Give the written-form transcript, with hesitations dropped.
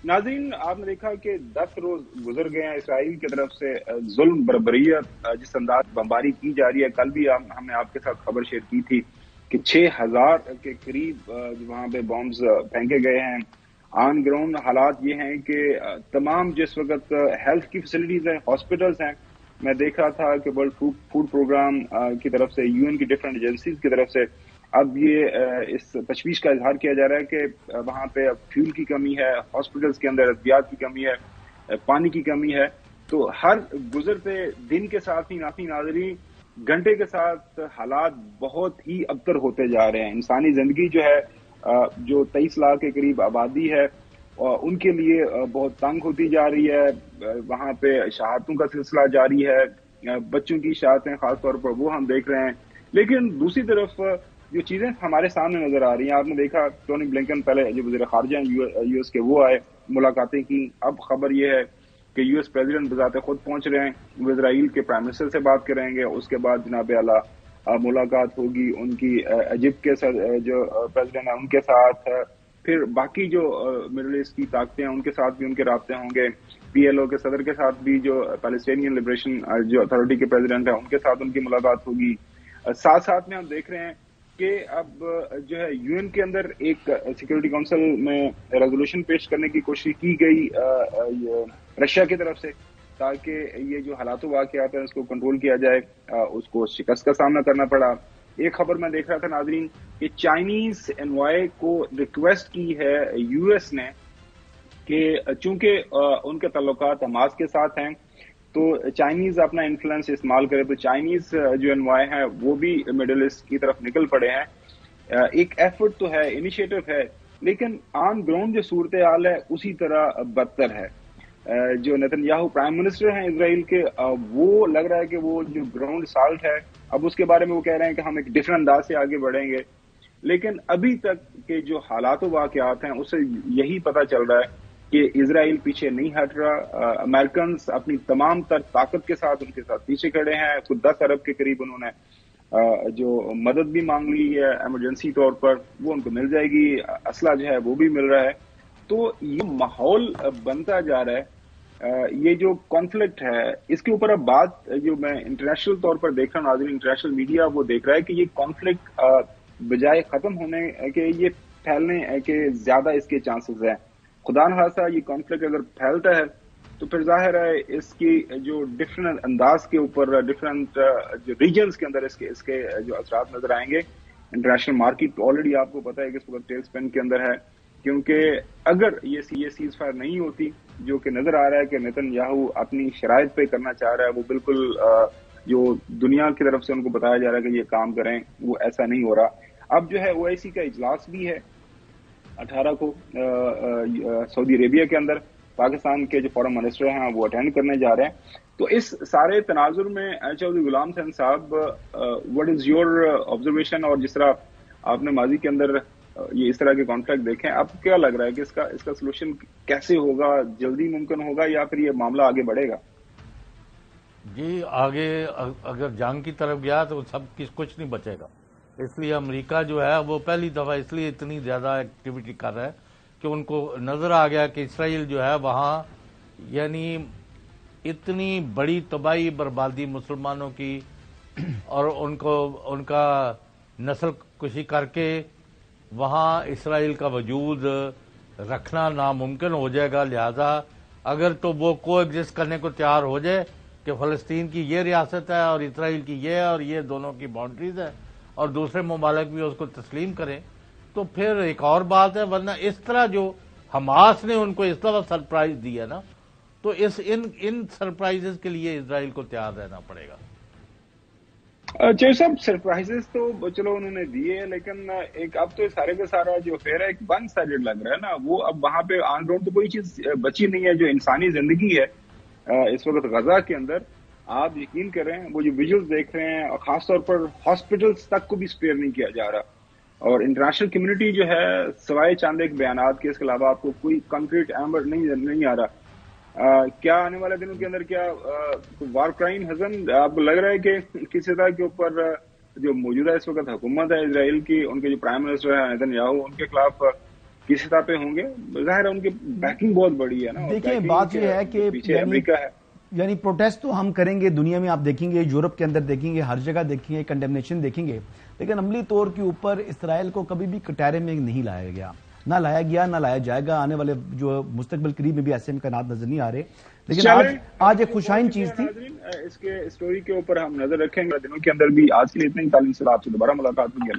ناظرین، آپ نے دیکھا کہ 10 روز گزر گئے ہیں اسرائیل کی طرف سے ظلم بربریت جس انداز بمباری کی جا رہی ہے. کل بھی ہم نے آپ کے ساتھ خبر شیئر کی تھی کہ 6,000 کے قریب وہاں پہ بامز پھینکے گئے ہیں. آن گراؤنڈ حالات یہ ہیں کہ تمام جس وقت ہیلتھ کی فیسلٹیز ہیں، ہاسپٹلز ہیں، میں دیکھ رہا تھا کہ ورلڈ فوڈ پروگرام کی طرف سے، UN کی ڈفرینٹ ایجنسیز کی طرف سے اب یہ اس تشویش کا اظہار کیا جا رہا ہے کہ وہاں پہ اب فیول کی کمی ہے، ہاسپٹلز کے اندر ادویات کی کمی ہے، پانی کی کمی ہے. تو ہر گزرتے دن کے ساتھ ہی ناظرین گھنٹے کے ساتھ حالات بہت ہی ابتر ہوتے جا رہے ہیں. انسانی زندگی جو ہے، جو 23 لاکھ کے قریب آبادی ہے، ان کے لیے بہت تنگ ہوتی جا رہی ہے. وہاں پہ شہادتوں کا سلسلہ جاری ہے، بچوں کی شہادتیں خاص طور پر وہ ہم دیکھ رہے ہیں. لیکن دوسری طرف جو چیزیں ہمارے سامنے نظر آ رہی ہیں، آپ نے دیکھا ٹونی بلنکن پہلے جو وزیر خارجہ ہیں US کے، وہ آئے، ملاقاتیں کی. اب خبر یہ ہے کہ US پریزیڈنٹ بذات خود پہنچ رہے ہیں، وہ اسرائیل کے پرائم منسٹر سے بات کریں گے. اس کے بعد جناب اعلیٰ ملاقات ہوگی ان کی ایجپٹ کے جو پریزیڈنٹ ہیں ان کے ساتھ. پھر باقی جو مڈل ایسٹ کی طاقتیں ہیں ان کے ساتھ بھی ان کے رابطے ہوں گے. PLO کے صدر کے ساتھ بھی، جو پیلسٹینین لبریشن جو اتھارٹی کے پریزیڈنٹ ہیں، ان کے ساتھ ان کی ملاقات ہوگی. ساتھ ساتھ میں ہم دیکھ رہے ہیں کہ اب جو ہے UN کے اندر ایک سیکورٹی کونسل میں ریزولوشن پیش کرنے کی کوشش کی گئی رشیا کی طرف سے، تاکہ یہ جو حالات و واقعات ہیں اس کو کنٹرول کیا جائے. اس کو شکست کا سامنا کرنا پڑا. ایک خبر میں دیکھ رہا تھا ناظرین کہ چائنیز انوائے کو ریکویسٹ کی ہے US نے کہ چونکہ ان کے تعلقات حماس کے ساتھ ہیں تو چائنیز اپنا انفلوئنس استعمال کرے. تو چائنیز جو انوائے ہیں وہ بھی مڈل ایسٹ کی طرف نکل پڑے ہیں. ایک ایفرٹ تو ہے، انیشیٹو ہے، لیکن آن گراؤنڈ جو صورتحال ہے اسی طرح بدتر ہے. جو نیتن یاہو پرائم منسٹر ہیں اسرائیل کے، وہ لگ رہا ہے کہ وہ جو گراؤنڈ سالٹ ہے، اب اس کے بارے میں وہ کہہ رہے ہیں کہ ہم ایک ڈفرنٹ انداز سے آگے بڑھیں گے. لیکن ابھی تک کے جو حالات و واقعات ہیں اس سے یہی پتہ چل رہا ہے کہ اسرائیل پیچھے نہیں ہٹ رہا. امریکنز اپنی تمام تر طاقت کے ساتھ ان کے ساتھ پیچھے کھڑے ہیں. خود 10 ارب کے قریب انہوں نے جو مدد بھی مانگ لی ہے ایمرجنسی طور پر، وہ ان کو مل جائے گی. اسلحہ جو ہے وہ بھی مل رہا ہے. تو یہ ماحول بنتا جا رہا ہے. یہ جو کانفلکٹ ہے اس کے اوپر اب بات جو میں انٹرنیشنل طور پر دیکھ رہا ہوں ناظرین، انٹرنیشنل میڈیا وہ دیکھ رہا ہے کہ یہ کانفلکٹ بجائے ختم ہونے کے یہ پھیلنے کے زیادہ اس کے چانسز ہیں. خدا نخواستہ یہ کانفلکٹ اگر پھیلتا ہے تو پھر ظاہر ہے اس کی جو ڈفرینٹ انداز کے اوپر، ڈفرینٹ جو ریجنز کے اندر اس کے جو اثرات نظر آئیں گے. انٹرنیشنل مارکیٹ آلریڈی آپ کو پتا ہے کہ اس وقت ٹیل اسپین کے اندر ہے، کیونکہ اگر یہ سیز فائر نہیں ہوتی، جو کہ نظر آ رہا ہے کہ نیتن یاہو اپنی شرائط پہ کرنا چاہ رہا ہے، وہ بالکل جو دنیا کی طرف سے ان کو بتایا جا رہا ہے کہ یہ کام کریں، وہ ایسا نہیں ہو رہا. اب جو ہے OIC کا اجلاس بھی ہے 18 کو سعودی عربیہ کے اندر. پاکستان کے جو فورن منسٹر ہیں وہ اٹینڈ کرنے جا رہے ہیں. تو اس سارے تناظر میں چودھری غلام حسین صاحب، وٹ از یور آبزرویشن؟ اور جس طرح آپ نے ماضی کے اندر یہ اس طرح کے کانفلکٹ دیکھیں، اب کیا لگ رہا ہے کہ اس کا سلوشن کیسے ہوگا؟ جلدی ممکن ہوگا یا پھر یہ معاملہ آگے بڑھے گا؟ جی، آگے اگر جنگ کی طرف گیا تو سب کچھ نہیں بچے گا. اس لیے امریکہ جو ہے وہ پہلی دفعہ اس لیے اتنی زیادہ ایکٹیویٹی کر رہا ہے کہ ان کو نظر آ گیا کہ اسرائیل جو ہے وہاں یعنی اتنی بڑی تباہی بربادی مسلمانوں کی اور ان کا نسل کشی کر کے وہاں اسرائیل کا وجود رکھنا ناممکن ہو جائے گا. لہذا اگر تو وہ کو ایگزسٹ کرنے کو تیار ہو جائے کہ فلسطین کی یہ ریاست ہے اور اسرائیل کی یہ اور یہ دونوں کی باؤنڈریز ہے، اور دوسرے ممالک بھی اس کو تسلیم کریں، تو پھر ایک اور بات ہے. ورنہ اس طرح جو حماس نے ان کو اس طرح سرپرائز دیا نا، تو ان سرپرائزز کے لیے اسرائیل کو تیار رہنا پڑے گا. چیر صاحب، سرپرائزز تو چلو انہوں نے دیے، لیکن ایک اب تو سارے کا سارا جو افیئر ہے ایک ون سائیڈڈ لگ رہا ہے نا. وہ اب وہاں پہ آن گراؤنڈ تو کوئی چیز بچی نہیں ہے. جو انسانی زندگی ہے اس وقت غزہ کے اندر، آپ یقین کریں وہ جو ویژولز دیکھ رہے ہیں، خاص طور پر ہاسپٹلز تک کو بھی اسپیئر نہیں کیا جا رہا. اور انٹرنیشنل کمیونٹی جو ہے سوائے چاند ایک بیانات کے، اس کے علاوہ آپ کو کوئی کنکریٹ ایمر نہیں آ رہا. کیا آنے والے دنوں کے اندر کیا وار کرائم ہزن آپ کو لگ رہا ہے کہ کسی طرح کے اوپر جو موجودہ اس وقت حکومت ہے اسرائیل کی، ان کے جو پرائم منسٹر ہے نیتن یاہو، ان کے خلاف کس سطح پہ ہوں گے؟ ظاہر ہے ان کی بیکنگ بہت بڑی ہے نا. دیکھیں بات یہ ہے کہ پیچھے امریکہ ہے. یعنی پروٹیسٹ تو ہم کریں گے دنیا میں، آپ دیکھیں گے یورپ کے اندر دیکھیں گے، ہر جگہ دیکھیں گے، کنڈیمنیشن دیکھیں گے، لیکن عملی طور کے اوپر اسرائیل کو کبھی بھی کٹہرے میں نہیں لایا گیا، نہ لایا گیا، نہ لایا جائے گا. آنے والے جو مستقبل قریب میں بھی ایسے امکانات نظر نہیں آ رہے. لیکن آج ایک خوشائن چیز تھی. اس کے اسٹوری کے اوپر ہم نظر رکھیں گے دنوں کے اندر بھی. آج کے لیے اتنا ہی. تعلیم سے آپ سے دوبارہ ملاقات ہوگی.